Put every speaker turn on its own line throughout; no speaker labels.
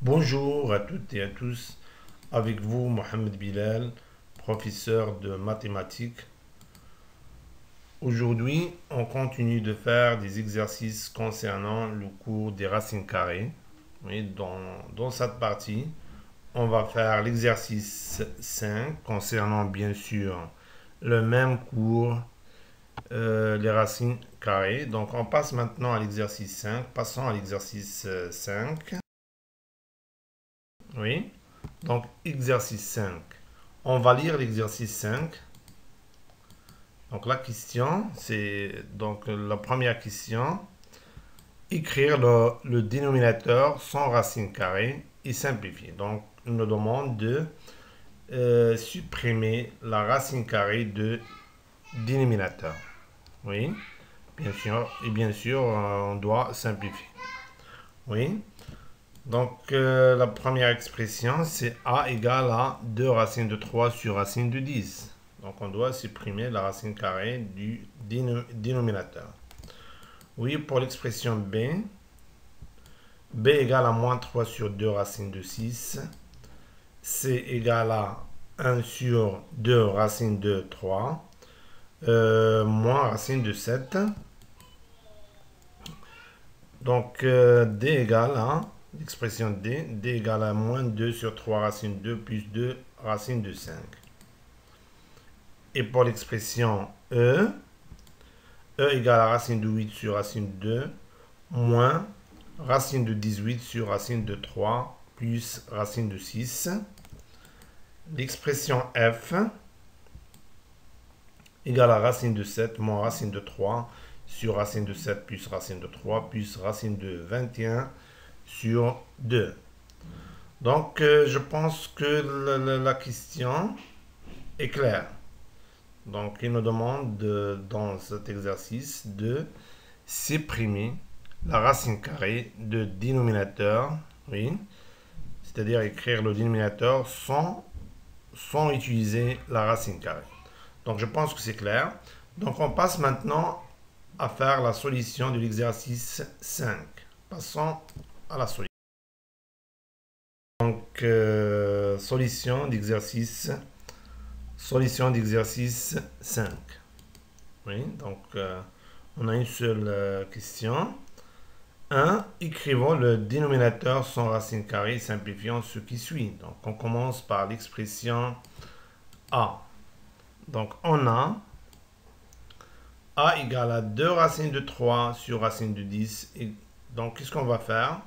Bonjour à toutes et à tous, avec vous Mohamed Bilal, professeur de mathématiques. Aujourd'hui, on continue de faire des exercices concernant le cours des racines carrées. Oui, dans cette partie, on va faire l'exercice 5 concernant bien sûr le même cours, les racines carrées. Donc on passe maintenant à l'exercice 5. Passons à l'exercice 5. Oui. Donc, exercice 5. On va lire l'exercice 5. Donc, la question, c'est donc la première question. Écrire le dénominateur sans racine carrée et simplifier. Donc, il nous demande de supprimer la racine carrée de dénominateur. Oui, bien sûr. Et bien sûr, on doit simplifier. Oui. Donc, la première expression, c'est a égale à 2 racines de 3 sur racine de 10. Donc, on doit supprimer la racine carrée du dénominateur. Oui, pour l'expression b, b égale à moins 3 sur 2 racines de 6. C égale à 1 sur 2 racines de 3. Moins racine de 7. Donc, d égale à... L'expression d égale à moins 2 sur 3 racines de 2 plus 2 racines de 5. Et pour l'expression e égale à racine de 8 sur racine de 2 moins racine de 18 sur racine de 3 plus racine de 6. L'expression f égale à racine de 7 moins racine de 3 sur racine de 7 plus racine de 3 plus racine de 21 sur 2. Donc, je pense que la question est claire. Donc, il nous demande dans cet exercice de supprimer la racine carrée de dénominateur, oui, c'est-à-dire écrire le dénominateur sans utiliser la racine carrée. Donc, je pense que c'est clair. Donc, on passe maintenant à faire la solution de l'exercice 5. Passons à la solution. Donc, solution d'exercice 5. Oui, donc, on a une seule question. 1. Écrivons le dénominateur sans racine carrée, simplifiant ce qui suit. Donc, on commence par l'expression a. Donc, on a a égale à 2 racines de 3 sur racine de 10. Et donc, qu'est-ce qu'on va faire?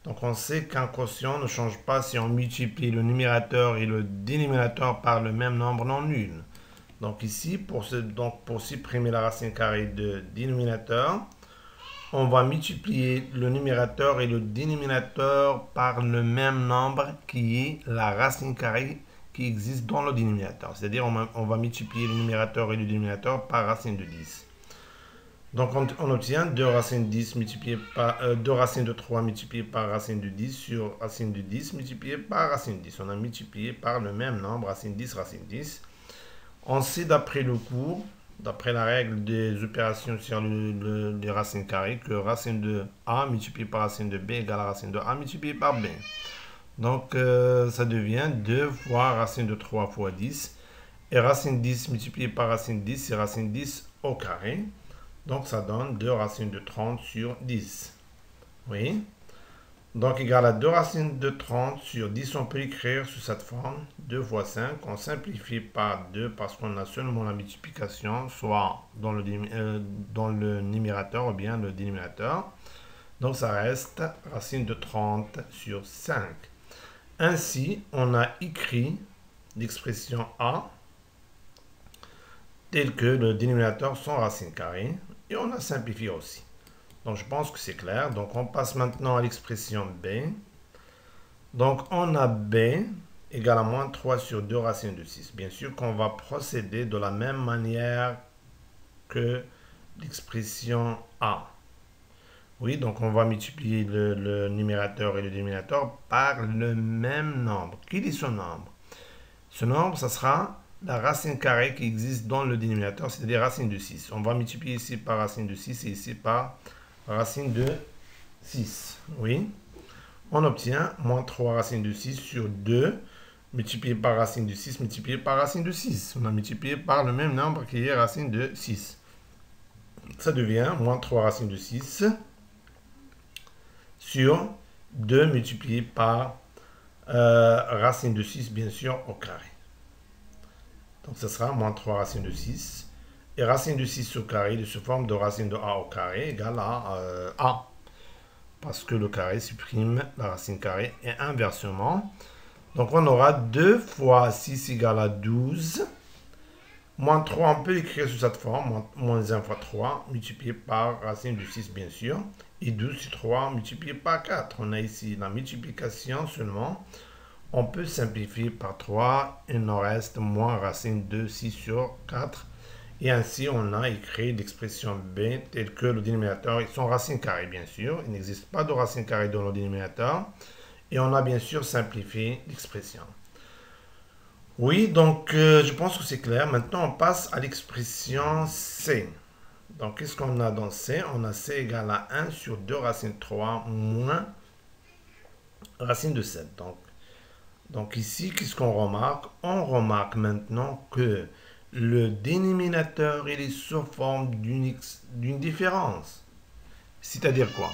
Donc, on sait qu'un quotient ne change pas si on multiplie le numérateur et le dénominateur par le même nombre non nul. Donc, ici, pour supprimer la racine carrée de dénominateur, on va multiplier le numérateur et le dénominateur par le même nombre qui est la racine carrée qui existe dans le dénominateur. C'est-à-dire, on va multiplier le numérateur et le dénominateur par racine de 10. Donc, on obtient 2 racines de 10 multipliées par 2 racines de 3 multipliées par racine de 10 sur racine de 10 multipliées par racine de 10. On a multiplié par le même nombre, racine 10, racine 10. On sait d'après le cours, d'après la règle des opérations sur les racines carrées, que racine de A multipliée par racine de B égale à racine de A multipliée par B. Donc, ça devient 2 fois racine de 3 fois 10. Et racine 10 multipliée par racine 10, c'est racine 10 au carré. Donc, ça donne 2 racines de 30 sur 10. Oui. Donc, égal à 2 racines de 30 sur 10, on peut écrire sous cette forme 2 fois 5. On simplifie par 2 parce qu'on a seulement la multiplication, soit dans le numérateur ou bien le dénominateur. Donc, ça reste racine de 30 sur 5. Ainsi, on a écrit l'expression A tel que le dénominateur sans racine carrée. Et on a simplifié aussi. Donc, je pense que c'est clair. Donc, on passe maintenant à l'expression B. Donc, on a B égale à moins 3 sur 2 racines de 6. Bien sûr qu'on va procéder de la même manière que l'expression A. Oui, donc on va multiplier le numérateur et le dénominateur par le même nombre. Quel est ce nombre? Ce nombre, ça sera la racine carrée qui existe dans le dénominateur, c'est-à-dire racine de 6. On va multiplier ici par racine de 6 et ici par racine de 6. Oui. on obtient moins 3 racine de 6 sur 2 multiplié par racine de 6 multiplié par racine de 6. On a multiplié par le même nombre qui est racine de 6. Ça devient moins 3 racine de 6 sur 2 multiplié par racine de 6, bien sûr, au carré. Donc, ce sera moins 3 racine de 6. Et racine de 6 au carré, il se forme de racine de a au carré égale à a. Parce que le carré supprime la racine carrée et inversement. Donc, on aura 2 fois 6 égale à 12. Moins 3, on peut l'écrire sous cette forme. Moins 1 fois 3 multiplié par racine de 6, bien sûr. Et 12 sur 3 multiplié par 4. On a ici la multiplication seulement. On peut simplifier par 3. Il nous reste moins racine de 6 sur 4. Et ainsi, on a écrit l'expression b telle que le dénominateur est son racine carrée, bien sûr. Il n'existe pas de racine carrée dans le dénominateur. Et on a bien sûr simplifié l'expression. Oui, donc je pense que c'est clair. Maintenant, on passe à l'expression c. Donc, qu'est-ce qu'on a dans c? On a c égale à 1 sur 2 racine de 3 moins racine de 7. Donc ici, qu'est-ce qu'on remarque? On remarque maintenant que le dénominateur il est sous forme d'une différence. C'est-à-dire quoi?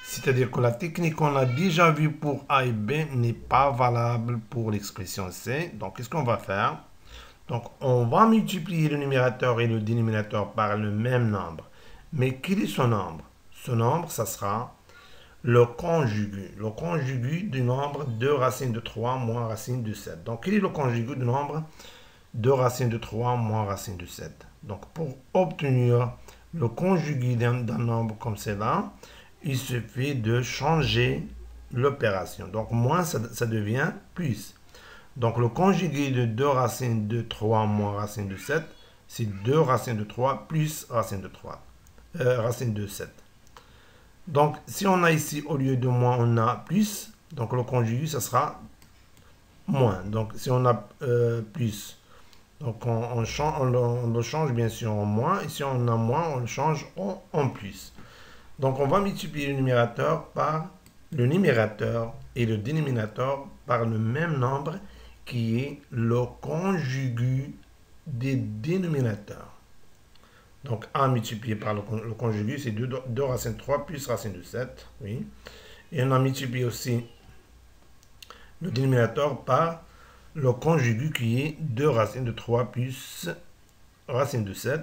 C'est-à-dire que la technique qu'on a déjà vue pour A et B n'est pas valable pour l'expression C. Donc, qu'est-ce qu'on va faire? Donc, on va multiplier le numérateur et le dénominateur par le même nombre. Mais quel est son nombre? Ce nombre, ça sera le conjugu. Le conjugu du nombre de racine de 3 moins racine de 7. Donc, quel est le conjugu du nombre de racine de 3 moins racine de 7? Donc, pour obtenir le conjugu d'un nombre comme cela, il suffit de changer l'opération. Donc, moins, ça devient plus. Donc, le conjugué de 2 racines de 3 moins racine de 7, c'est 2 racines de 3 plus racine de 3, racine de 7. Donc, si on a ici, au lieu de moins, on a plus, donc le conjugué, ça sera moins. Donc, si on a plus, donc on le change bien sûr en moins. Et si on a moins, on le change en plus. Donc, on va multiplier le numérateur par le numérateur et le dénominateur par le même nombre qui est le conjugu des dénominateurs. Donc, 1 multiplié par le conjugu, c'est 2 racines de 3 plus racine de 7. Oui. Et on a multiplié aussi le dénominateur par le conjugu qui est 2 racines de 3 plus racine de 7.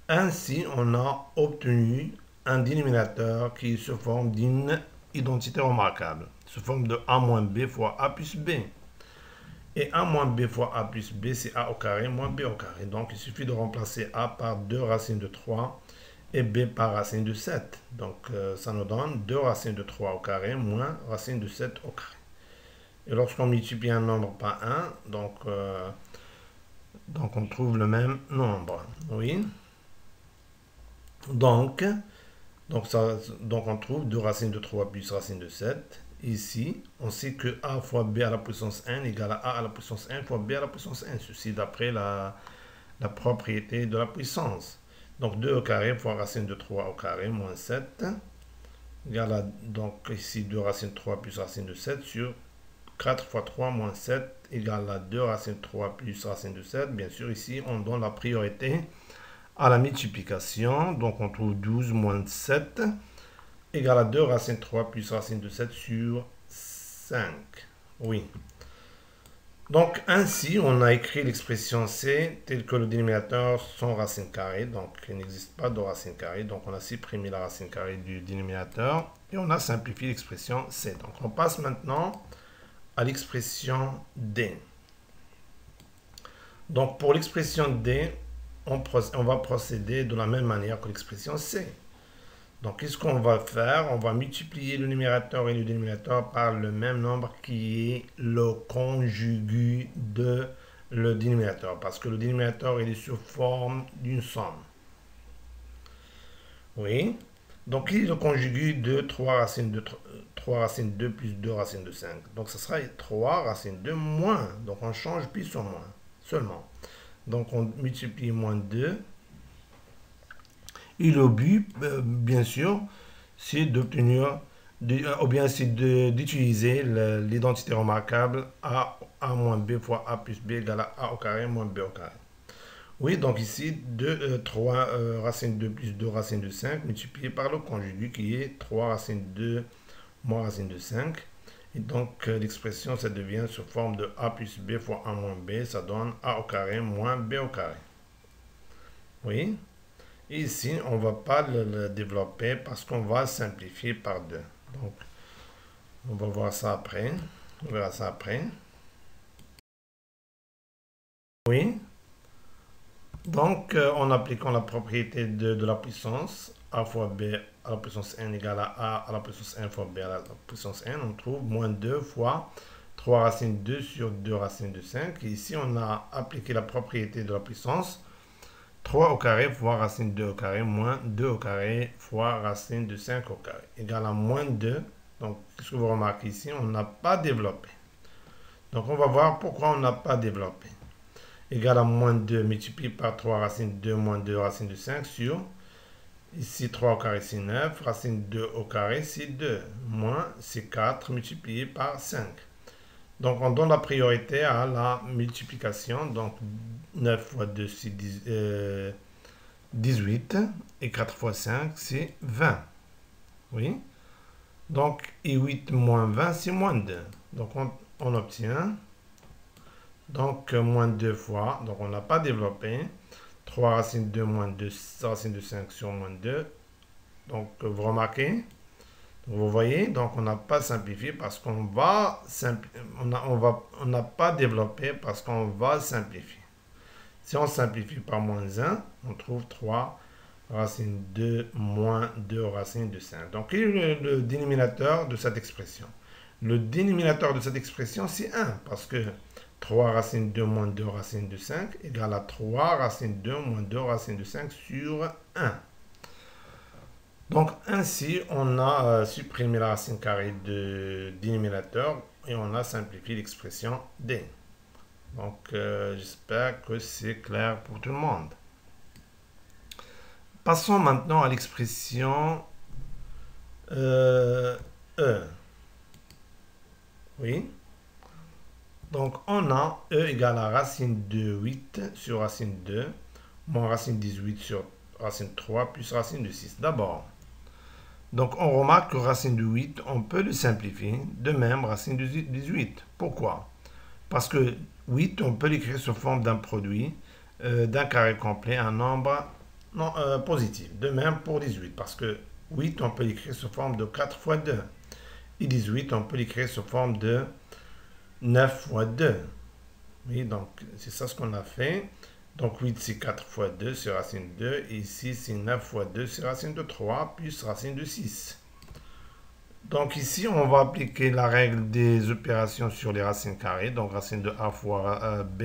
Ainsi, on a obtenu un dénominateur qui se forme d'une identité remarquable, sous forme de a moins b fois a plus b. Et a moins b fois a plus b, c'est a au carré moins b au carré. Donc, il suffit de remplacer a par 2 racines de 3 et b par racine de 7. Donc, ça nous donne 2 racines de 3 au carré moins racine de 7 au carré. Et lorsqu'on multiplie un nombre par 1, donc on trouve le même nombre. Oui. Donc on trouve 2 racines de 3 plus racine de 7. Ici, on sait que a fois b à la puissance 1 égale à a à la puissance 1 fois b à la puissance 1. Ceci d'après la propriété de la puissance. Donc 2 au carré fois racine de 3 au carré moins 7 égale à, donc ici 2 racines de 3 plus racine de 7 sur 4 fois 3 moins 7 égale à 2 racines de 3 plus racine de 7. Bien sûr, ici, on donne la priorité à la multiplication. Donc, on trouve 12 moins 7 égale à 2 racines de 3 plus racine de 7 sur 5. Oui. Donc, ainsi, on a écrit l'expression C telle que le dénominateur son racine carrée. Donc, il n'existe pas de racine carrée. Donc, on a supprimé la racine carrée du dénominateur et on a simplifié l'expression C. Donc, on passe maintenant à l'expression D. Donc, pour l'expression D, on va procéder de la même manière que l'expression C. Donc, qu'est-ce qu'on va faire? On va multiplier le numérateur et le dénominateur par le même nombre qui est le conjugu de le dénominateur. Parce que le dénominateur, il est sous forme d'une somme. Oui. Donc, il est le conjugu de 3 racines de 3 racines de 2 plus 2 racines de 5. Donc, ce sera 3 racines de moins. Donc, on change plus ou moins seulement. Donc, on multiplie moins 2. Et le but, bien sûr, c'est d'obtenir ou bien c'est d'utiliser l'identité remarquable a moins b fois a plus b égale à a au carré moins b au carré. Oui, donc ici, 3 racine 2 plus 2 racine de 5 multiplié par le conjugué qui est 3 racine 2 moins racine de 5. Et donc, l'expression, ça devient sous forme de a plus b fois a moins b. Ça donne a au carré moins b au carré. Oui. Et ici, on ne va pas le développer parce qu'on va simplifier par 2. Donc, on va voir ça après. On verra ça après. Oui. Donc, en appliquant la propriété de la puissance, a fois b à la puissance n égale à la puissance n fois b à la puissance n, on trouve moins 2 fois 3 racines 2 sur 2 racines de 5. Et ici, on a appliqué la propriété de la puissance, 3 au carré fois racine 2 au carré moins 2 au carré fois racine de 5 au carré, égale à moins 2. Donc, ce que vous remarquez ici, on n'a pas développé. Donc, on va voir pourquoi on n'a pas développé. Égale à moins 2 multiplié par 3 racine 2 moins 2 racine de 5 sur, ici 3 au carré c'est 9, racine 2 au carré c'est 2, moins c'est 4 multiplié par 5. Donc on donne la priorité à la multiplication, donc 9 fois 2 c'est 18 et 4 fois 5 c'est 20. Oui. Donc et 8 moins 20 c'est moins 2. Donc on obtient donc moins 2 fois, donc on n'a pas développé, 3 racine 2 moins 2 racine de 5 sur moins 2. Donc vous remarquez, vous voyez, donc on n'a pas simplifié parce qu'on va on n'a pas développé parce qu'on va simplifier. Si on simplifie par moins 1, on trouve 3 racine 2 moins 2 racine de 5. Donc quel est le dénominateur de cette expression? Le dénominateur de cette expression c'est 1 parce que 3 racine 2 moins 2 racine de 5 égale à 3 racine 2 moins 2 racine de 5 sur 1. Donc ainsi, on a supprimé la racine carrée de dénominateur et on a simplifié l'expression d. Donc j'espère que c'est clair pour tout le monde. Passons maintenant à l'expression E. Oui. Donc, on a E égale à racine de 8 sur racine 2, moins racine 18 sur racine 3, plus racine de 6. D'abord, donc on remarque que racine de 8, on peut le simplifier. De même, racine de 18. Pourquoi? Parce que 8, on peut l'écrire sous forme d'un produit, d'un carré complet, un nombre non, positif. De même pour 18, parce que 8, on peut l'écrire sous forme de 4 fois 2. Et 18, on peut l'écrire sous forme de 9 fois 2. Oui, donc c'est ça ce qu'on a fait. Donc 8 c'est 4 fois 2 c'est racine de 2. Et ici c'est 9 fois 2 c'est racine de 3 plus racine de 6. Donc ici on va appliquer la règle des opérations sur les racines carrées. Donc racine de a fois b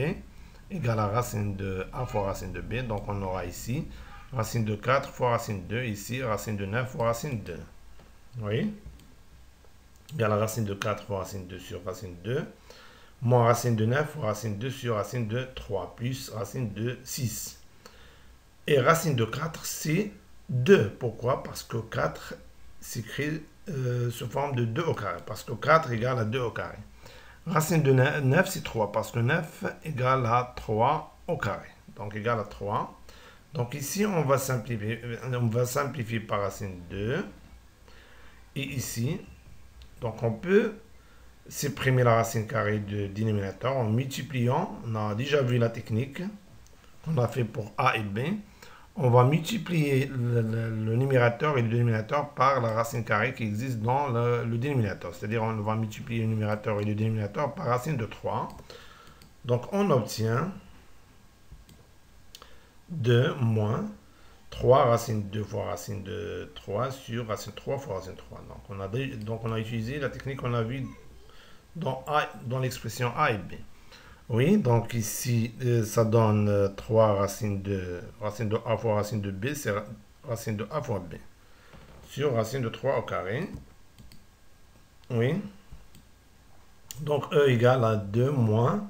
égale à racine de a fois racine de b. Donc on aura ici racine de 4 fois racine de 2. Ici racine de 9 fois racine de 2. Oui. Égale à racine de 4 fois racine de 2 sur racine de 2. Moins racine de 9 fois racine de 2 sur racine de 3 plus racine de 6. Et racine de 4, c'est 2. Pourquoi? Parce que 4 s'écrit sous forme de 2 au carré. Parce que 4 égale à 2 au carré. Racine de 9, c'est 3. Parce que 9 égale à 3 au carré. Donc égale à 3. Donc ici, on va simplifier par racine 2. Et ici, donc on peut supprimer la racine carrée de dénominateur en multipliant. On a déjà vu la technique qu'on a fait pour A et B. On va multiplier le numérateur et le dénominateur par la racine carrée qui existe dans le dénominateur. C'est-à-dire on va multiplier le numérateur et le dénominateur par racine de 3. Donc on obtient 2 moins 3 racine 2 fois racine de 3 sur racine 3 fois racine 3. Donc on a utilisé la technique qu'on a vue dans l'expression A et B. Oui, donc ici, ça donne 3 racine de A fois racine de B, c'est racine de A fois B. Sur racine de 3 au carré. Oui. Donc E égale à 2 moins,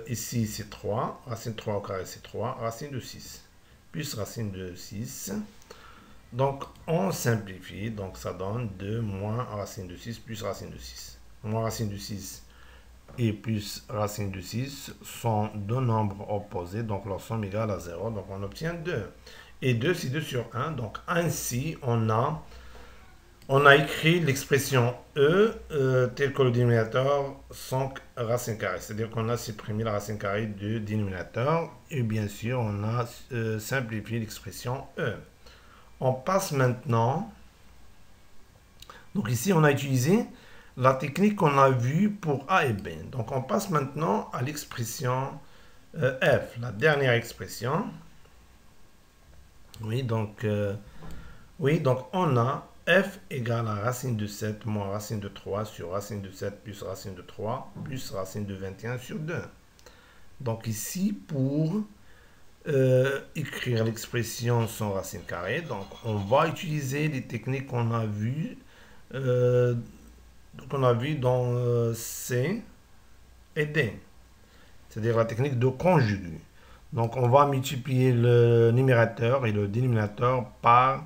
ici c'est 3, racine de 3 au carré c'est 3, racine de 6. Plus racine de 6. Donc, on simplifie. Donc, ça donne 2 moins racine de 6 plus racine de 6. Moins racine de 6 et plus racine de 6 sont deux nombres opposés. Donc, leur somme égale à 0. Donc, on obtient 2. Et 2, c'est 2 sur 1. Donc, ainsi, on a écrit l'expression telle que le dénominateur 5 racine carrée. C'est-à-dire qu'on a supprimé la racine carrée du dénominateur. Et bien sûr, on a simplifié l'expression E. On passe maintenant. Donc ici, on a utilisé la technique qu'on a vue pour A et B. Donc on passe maintenant à l'expression F, la dernière expression. Oui, donc on a F égale à racine de 7 moins racine de 3 sur racine de 7 plus racine de 3 plus racine de 21 sur 2. Donc ici, pour écrire l'expression sans racine carrée, donc on va utiliser les techniques qu'on a vues dans C et D, c'est-à-dire la technique de conjugué. Donc on va multiplier le numérateur et le dénominateur par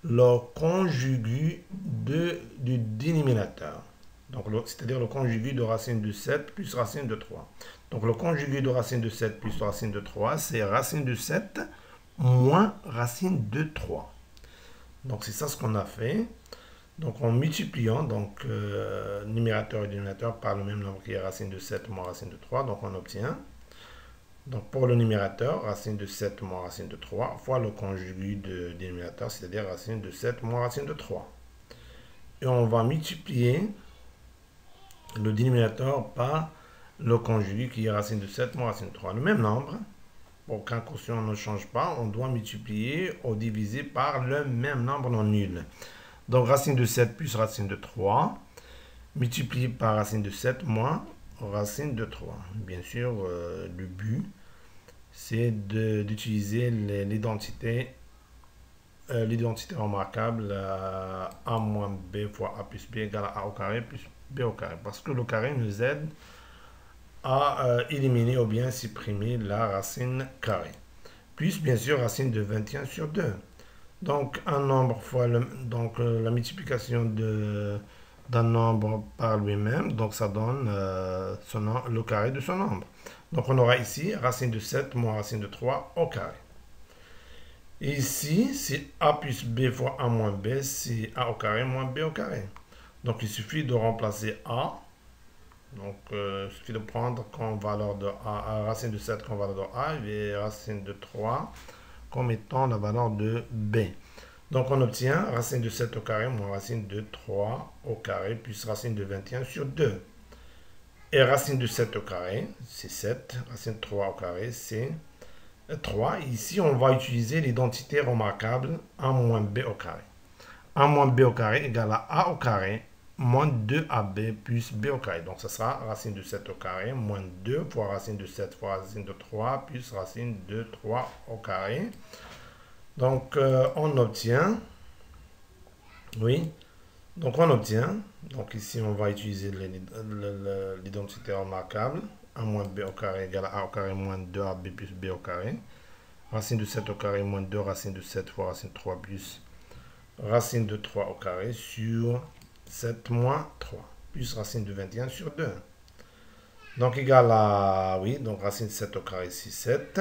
le conjugué du dénominateur. Donc, c'est-à-dire le conjugué de racine de 7 plus racine de 3. Donc, le conjugué de racine de 7 plus racine de 3, c'est racine de 7 moins racine de 3. Donc, c'est ça ce qu'on a fait. Donc, en multipliant donc, numérateur et dénominateur par le même nombre qui est racine de 7 moins racine de 3, donc on obtient, donc pour le numérateur, racine de 7 moins racine de 3 fois le conjugué de dénominateur, c'est-à-dire racine de 7 moins racine de 3. Et on va multiplier le dénominateur par le conjugué qui est racine de 7 moins racine de 3. Le même nombre, pour qu'un quotient ne change pas, on doit multiplier ou diviser par le même nombre non nul. Donc racine de 7 plus racine de 3, multiplié par racine de 7 moins racine de 3. Bien sûr, le but, c'est d'utiliser l'identité remarquable a moins b fois a plus b égale à a au carré plus b au carré. Parce que le carré nous aide à éliminer ou bien supprimer la racine carrée. Plus bien sûr racine de 21 sur 2. Donc un nombre fois la multiplication d'un nombre par lui-même, donc ça donne le carré de son nombre. Donc on aura ici racine de 7 moins racine de 3 au carré. Et ici, c'est a plus b fois a moins b, c'est a au carré moins b au carré. Donc il suffit de remplacer a. Donc il suffit de prendre comme valeur de a, racine de 7 comme valeur de a et racine de 3 comme étant la valeur de b. Donc on obtient racine de 7 au carré moins racine de 3 au carré plus racine de 21 sur 2. Et racine de 7 au carré, c'est 7. Racine de 3 au carré, c'est 3. Ici, on va utiliser l'identité remarquable a moins b au carré. a moins b au carré égale à a au carré moins 2ab plus b au carré. Donc, ce sera racine de 7 au carré moins 2 fois racine de 7 fois racine de 3 plus racine de 3 au carré. Donc, on obtient, donc ici, on va utiliser l'identité remarquable. a moins b au carré égale à a au carré moins 2ab plus b au carré. Racine de 7 au carré moins 2 racine de 7 fois racine de 3 plus racine de 3 au carré sur 7 moins 3 plus racine de 21 sur 2. Donc égal à, donc racine de 7 au carré c'est 7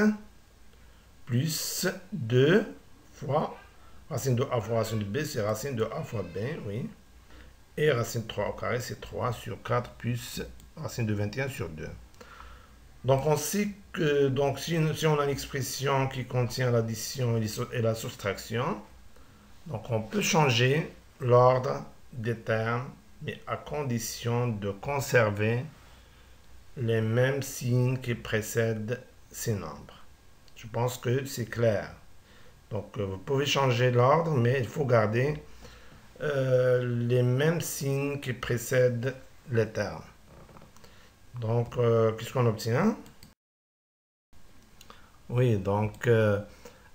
plus 2 fois racine de a fois racine de b, c'est racine de a fois b, et racine de 3 au carré c'est 3 sur 4 plus racine de 21 sur 2. Donc on sait que si on a une expression qui contient l'addition et la soustraction, donc on peut changer l'ordre des termes, mais à condition de conserver les mêmes signes qui précèdent ces nombres. Je pense que c'est clair. Donc vous pouvez changer l'ordre, mais il faut garder les mêmes signes qui précèdent les termes. Donc, qu'est-ce qu'on obtient? Donc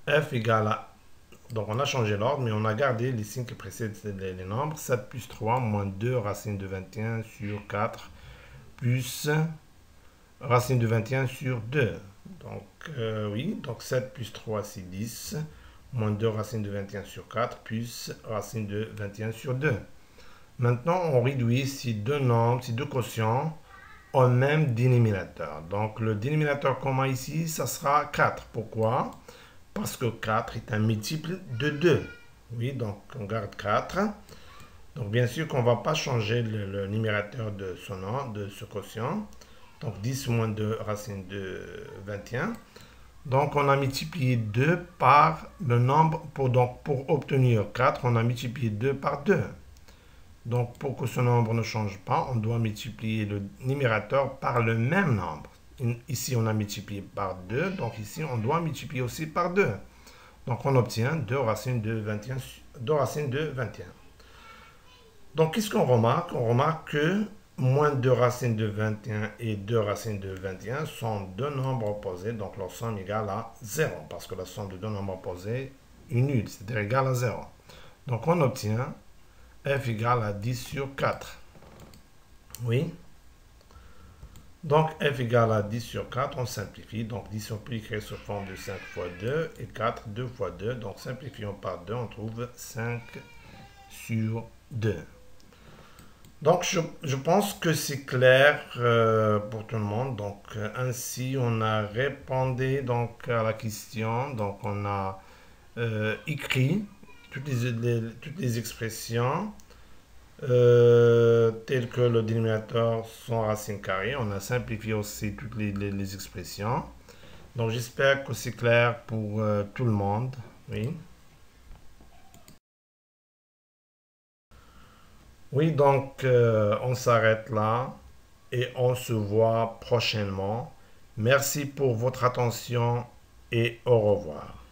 f égale à... Donc, on a changé l'ordre, mais on a gardé les signes qui précèdent les nombres. 7 plus 3 moins 2 racine de 21 sur 4 plus racine de 21 sur 2. Donc, donc 7 plus 3, c'est 10. moins 2 racine de 21 sur 4 plus racine de 21 sur 2. Maintenant, on réduit ces deux nombres, ces deux quotients au même dénominateur. Donc, le dénominateur commun ici, ça sera 4. Pourquoi? Parce que 4 est un multiple de 2. Oui, donc on garde 4. Donc, bien sûr qu'on ne va pas changer le numérateur de ce nom, de ce quotient. Donc, 10 moins 2 racine de 21. Donc, on a multiplié 2 par le nombre. Pour obtenir 4, on a multiplié 2 par 2. Donc, pour que ce nombre ne change pas, on doit multiplier le numérateur par le même nombre. Ici, on a multiplié par 2. Donc, ici, on doit multiplier aussi par 2. Donc, on obtient 2 racines de 21. 2 racines de 21. Donc, qu'est-ce qu'on remarque? On remarque que moins 2 racines de 21 et 2 racines de 21 sont deux nombres opposés. Donc, leur somme égale à 0. Parce que la somme de deux nombres opposés est nulle, c'est-à-dire égale à 0. Donc, on obtient f égale à 10 sur 4. Oui. Donc, f égale à 10 sur 4, on simplifie. Donc, 10 on peut écrire sous forme de 5 fois 2 et 4, 2 fois 2. Donc, simplifions par 2, on trouve 5 sur 2. Donc, je pense que c'est clair pour tout le monde. Donc, ainsi, on a répondu donc, à la question. Donc, on a écrit toutes les expressions telles que le dénominateur sans racine carrée. On a simplifié aussi toutes les expressions. Donc, j'espère que c'est clair pour tout le monde. Oui. Oui, donc on s'arrête là et on se voit prochainement. Merci pour votre attention et au revoir.